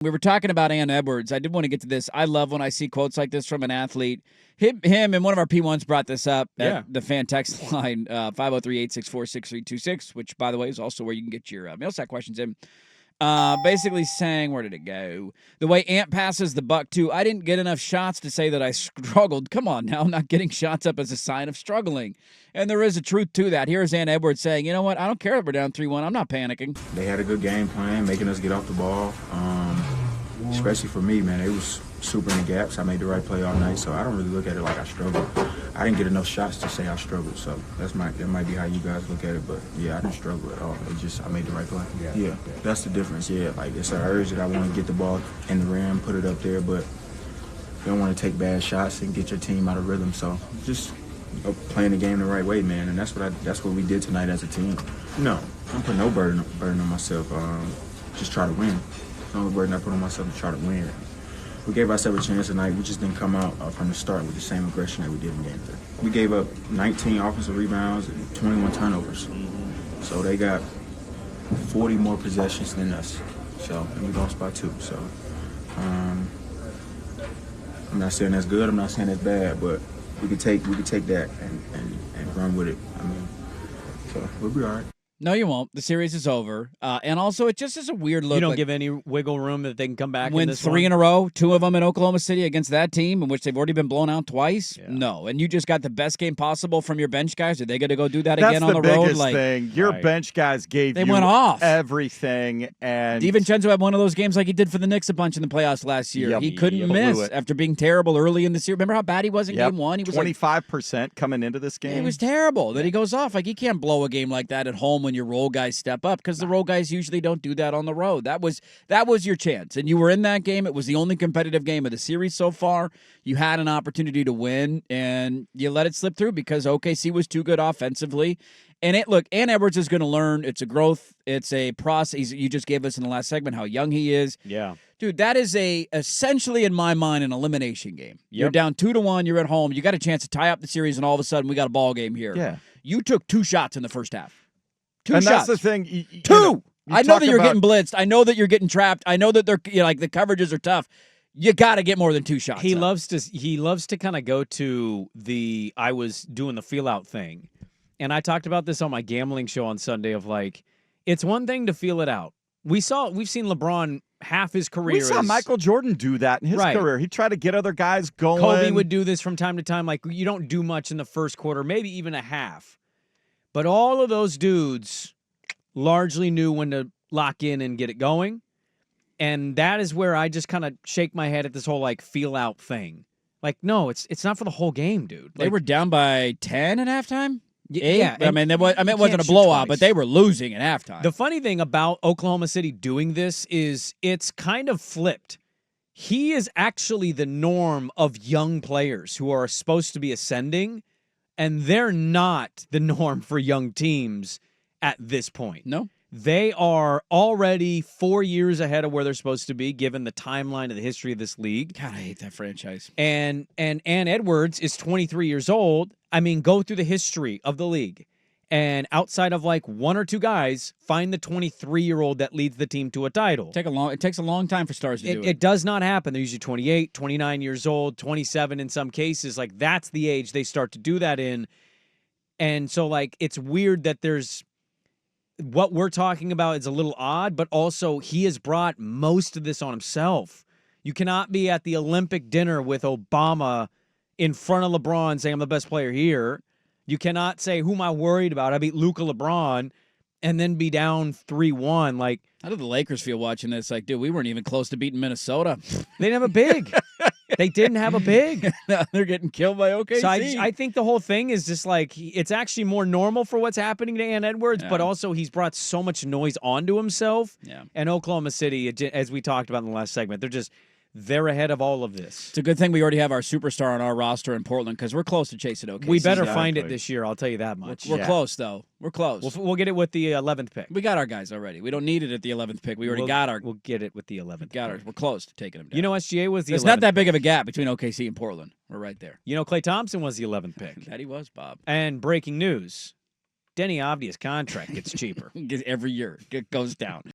We were talking about Ann Edwards. I did want to get to this. I love when I see quotes like this from an athlete. Him and one of our P1s brought this up at the fan text line, 503-864-6326, which, by the way, is also where you can get your mail sack questions in. Basically saying, where did it go? The way Ant passes the buck, too. I didn't get enough shots to say that I struggled. Come on now, not getting shots up as a sign of struggling. And there is a truth to that. Here's Ant Edwards saying, you know what? I don't care if we're down 3-1. I'm not panicking. They had a good game plan, making us get off the ball. Especially for me, man, it was super in the gaps. I made the right play all night, so I don't really look at it like I struggled. I didn't get enough shots to say I struggled, so that might be how you guys look at it. But yeah, I didn't struggle at all. It's just I made the right play. Yeah, that's the difference. Yeah, like it's an urge that I want to get the ball in the rim, put it up there, but you don't want to take bad shots and get your team out of rhythm. So just playing the game the right way, man, and that's what we did tonight as a team. No, I'm putting no burden on myself. Just try to win. The only burden I put on myself to try to win. We gave ourselves a chance tonight. We just didn't come out from the start with the same aggression that we did in game 3. We gave up 19 offensive rebounds and 21 turnovers. So they got 40 more possessions than us. So, and we lost by 2. So, I'm not saying that's good. I'm not saying that's bad, but we could take that and run with it. I mean, so we'll be all right. No, you won't. The series is over. And also, it just is a weird look. You don't give any wiggle room that they can come back win in this 3 in a row, 2 of them in Oklahoma City against that team, in which they've already been blown out twice. Yeah. No. And you just got the best game possible from your bench guys. Are they going to go do that again on the road? That's the biggest thing. Your bench guys went off everything. And DiVincenzo had one of those games like he did for the Knicks a bunch in the playoffs last year. Yep. He couldn't miss after being terrible early in the series. Remember how bad he was in game 1? He was 25% coming into this game. It was terrible. Then he goes off. Like, you can't blow a game like that at home when your role guys step up, because the role guys usually don't do that on the road. That was your chance, and you were in that game. It was the only competitive game of the series so far. You had an opportunity to win, and you let it slip through because OKC was too good offensively. And Ant Edwards is going to learn. It's a growth. It's a process. You just gave us in the last segment how young he is. Yeah. Dude, that is essentially, in my mind, an elimination game. Yep. You're down 2-1. You're at home. You got a chance to tie up the series, and all of a sudden we got a ball game here. Yeah. You took 2 shots in the first half. 2 and shots. That's the thing. Two. I know that you're getting blitzed. I know that you're getting trapped. I know that they're the coverages are tough. You got to get more than 2 shots. He loves to kind of go to the I was doing the feel out thing. And I talked about this on my gambling show on Sunday of it's one thing to feel it out. We've seen LeBron half his career. We saw Michael Jordan do that in his career. He tried to get other guys going. Kobe would do this from time to time. You don't do much in the first quarter, maybe even a half. But all of those dudes largely knew when to lock in and get it going. And that is where I just kind of shake my head at this whole feel out thing. No, it's not for the whole game, dude. They were down by 10 at halftime? 8? Yeah. I mean, it wasn't a blowout, but they were losing at halftime. The funny thing about Oklahoma City doing this is it's kind of flipped. He is actually the norm of young players who are supposed to be ascending, and they're not the norm for young teams at this point. No. They are already 4 years ahead of where they're supposed to be, given the timeline of the history of this league. God, I hate that franchise. And Ant Edwards is 23 years old. I mean, go through the history of the league. And outside of 1 or 2 guys, find the 23-year-old that leads the team to a title. It takes a long time for stars to do it. It does not happen. They're usually 28, 29 years old, 27 in some cases. That's the age they start to do that in. And so, it's weird that there's what we're talking about is a little odd, but also he has brought most of this on himself. You cannot be at the Olympic dinner with Obama in front of LeBron saying, I'm the best player here. You cannot say, who am I worried about? I beat Luka LeBron, and then be down 3-1. How did the Lakers feel watching this? Dude, we weren't even close to beating Minnesota. They didn't have a big. They didn't have a big. They're getting killed by OKC. So I think the whole thing is just it's actually more normal for what's happening to Ant Edwards, but also he's brought so much noise onto himself. Yeah. And Oklahoma City, as we talked about in the last segment, they're ahead of all of this. It's a good thing we already have our superstar on our roster in Portland because we're close to chasing OKC. We better find it this year, I'll tell you that much. We're close, though. We're close. We'll get it with the 11th pick. We got our guys already. We don't need it at the 11th pick. We already got our... We'll get it with the 11th pick. We're close to taking them down. You know SGA was the 11th It's not that big of a gap between OKC and Portland. We're right there. You know Klay Thompson was the 11th pick. That he was, Bob. And breaking news, Denny Avdia's contract gets cheaper. Every year. It goes down.